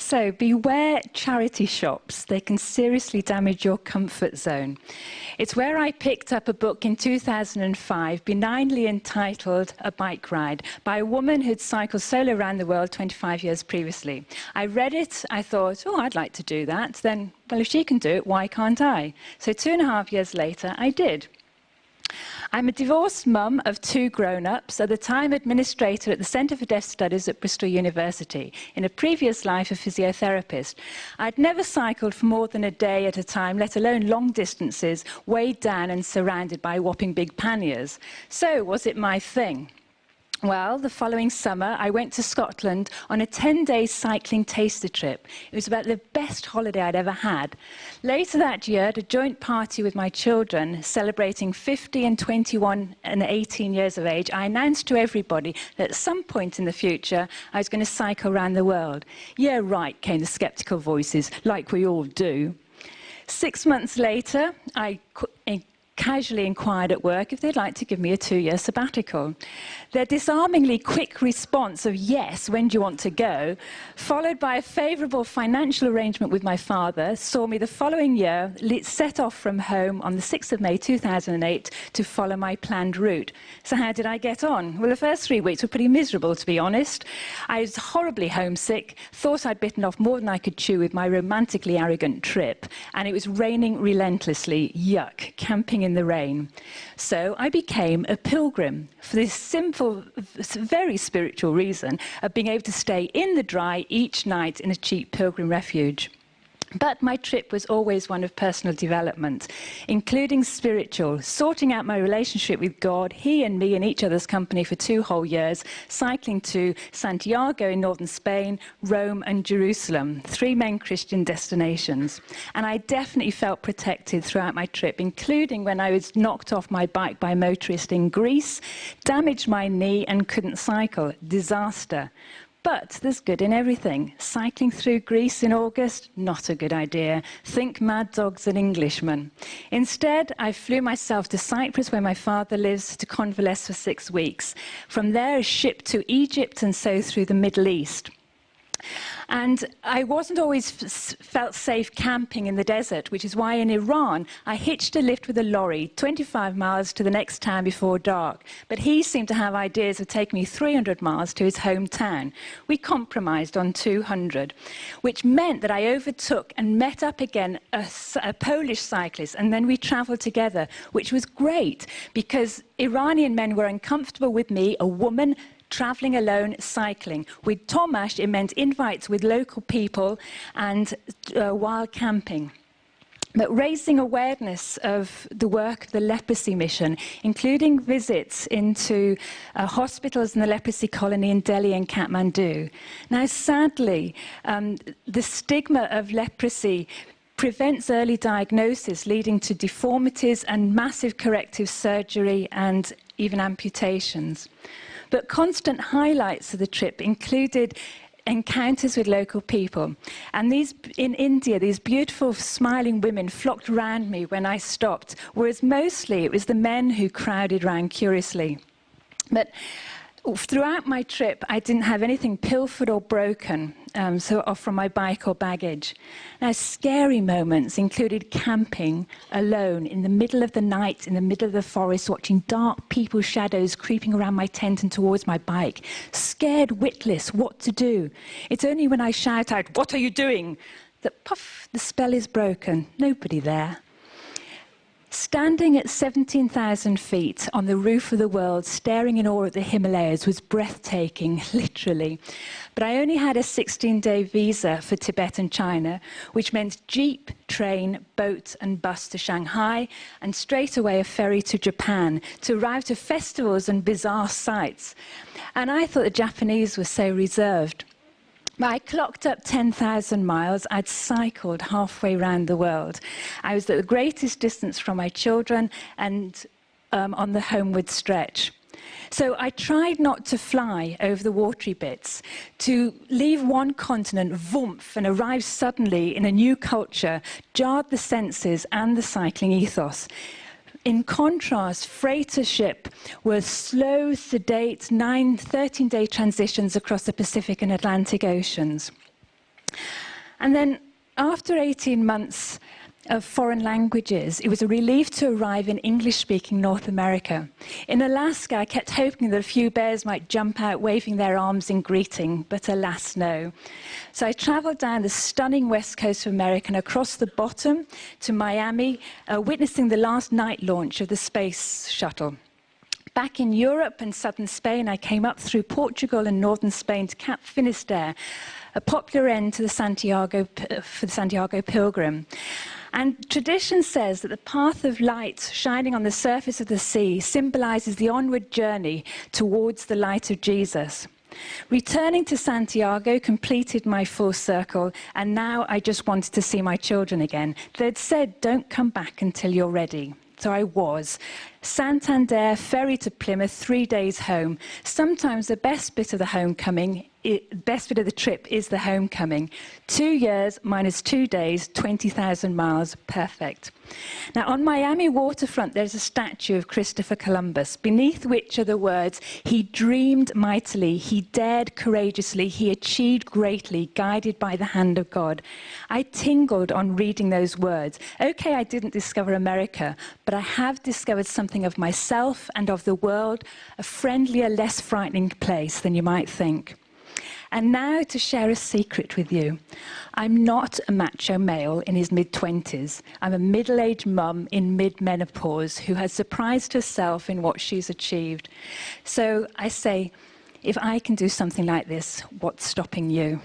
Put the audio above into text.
So beware charity shops. They can seriously damage your comfort zone. It's where I picked up a book in 2005, benignly entitled A Bike Ride, by a woman who'd cycled solo around the world 25 years previously. I read it, I thought, oh, I'd like to do that. Then, well, if she can do it, why can't I? So 2.5 years later, I did. I'm a divorced mum of 2 grown-ups, at the time administrator at the Centre for Deaf Studies at Bristol University, in a previous life a physiotherapist. I'd never cycled for more than a day at a time, let alone long distances, weighed down and surrounded by whopping big panniers. So, was it my thing? Well, the following summer, I went to Scotland on a 10-day cycling taster trip. It was about the best holiday I'd ever had. Later that year, at a joint party with my children, celebrating 50 and 21 and 18 years of age, I announced to everybody that at some point in the future, I was going to cycle around the world. Yeah, right, came the sceptical voices, like we all do. 6 months later, I casually inquired at work if they'd like to give me a 2-year sabbatical. Their disarmingly quick response of yes, when do you want to go, followed by a favourable financial arrangement with my father, saw me the following year set off from home on the 6th of May 2008 to follow my planned route. So how did I get on? Well, the first 3 weeks were pretty miserable, to be honest. I was horribly homesick, thought I'd bitten off more than I could chew with my romantically arrogant trip, and it was raining relentlessly. Yuck, camping in the rain. So I became a pilgrim for this simple, very spiritual reason of being able to stay in the dry each night in a cheap pilgrim refuge. But my trip was always one of personal development, including spiritual, sorting out my relationship with God, he and me in each other's company for 2 whole years, cycling to Santiago in northern Spain, Rome and Jerusalem, 3 main Christian destinations. And I definitely felt protected throughout my trip, including when I was knocked off my bike by a motorist in Greece, damaged my knee and couldn't cycle. Disaster. But there's good in everything. Cycling through Greece in August, not a good idea. Think Mad Dogs and Englishmen. Instead, I flew myself to Cyprus, where my father lives, to convalesce for 6 weeks. From there, a ship to Egypt and so through the Middle East. And I wasn't always felt safe camping in the desert, which is why in Iran I hitched a lift with a lorry 25 miles to the next town before dark. But he seemed to have ideas of taking me 300 miles to his hometown. We compromised on 200, which meant that I overtook and met up again a Polish cyclist, and then we traveled together, which was great because Iranian men were uncomfortable with me, a woman, travelling alone, cycling. With Tomasz, it meant invites with local people and wild camping. But raising awareness of the work of the leprosy mission, including visits into hospitals in the leprosy colony in Delhi and Kathmandu. Now, sadly, the stigma of leprosy prevents early diagnosis, leading to deformities and massive corrective surgery and even amputations. But constant highlights of the trip included encounters with local people. And in India, these beautiful, smiling women flocked around me when I stopped, whereas mostly it was the men who crowded round curiously. But throughout my trip, I didn't have anything pilfered or broken, or from my bike or baggage. Now, scary moments included camping alone in the middle of the night, in the middle of the forest, watching dark people's shadows creeping around my tent and towards my bike. Scared witless, what to do. It's only when I shout out, "What are you doing?" that, puff, the spell is broken. Nobody there. Standing at 17,000 feet on the roof of the world, staring in awe at the Himalayas, was breathtaking, literally. But I only had a 16-day visa for Tibet and China, which meant jeep, train, boat and bus to Shanghai, and straight away a ferry to Japan to arrive to festivals and bizarre sights. And I thought the Japanese were so reserved. I clocked up 10,000 miles. I'd cycled halfway around the world. I was at the greatest distance from my children and on the homeward stretch. So I tried not to fly over the watery bits, to leave one continent, voomp, and arrive suddenly in a new culture, jarred the senses and the cycling ethos. In contrast, freighter ship were slow, sedate, 13-day transitions across the Pacific and Atlantic Oceans. And then after 18 months of foreign languages, it was a relief to arrive in English-speaking North America. In Alaska, I kept hoping that a few bears might jump out waving their arms in greeting, but alas, no. So I traveled down the stunning west coast of America and across the bottom to Miami, witnessing the last night launch of the space shuttle. Back in Europe and southern Spain, I came up through Portugal and northern Spain to Cap Finisterre, a popular end to the Santiago pilgrim. And tradition says that the path of light shining on the surface of the sea symbolizes the onward journey towards the light of Jesus. Returning to Santiago completed my full circle, and now I just wanted to see my children again. They'd said, don't come back until you're ready. So I was. Santander, ferry to Plymouth, 3 days home. Sometimes the best bit of the trip is the homecoming. 2 years minus 2 days, 20,000 miles, perfect. Now, on Miami waterfront, there's a statue of Christopher Columbus, beneath which are the words, he dreamed mightily, he dared courageously, he achieved greatly, guided by the hand of God. I tingled on reading those words. Okay, I didn't discover America, but I have discovered something of myself and of the world, a friendlier, less frightening place than you might think. And now to share a secret with you. I'm not a macho male in his mid-20s. I'm a middle-aged mum in mid-menopause who has surprised herself in what she's achieved. So I say, if I can do something like this, what's stopping you?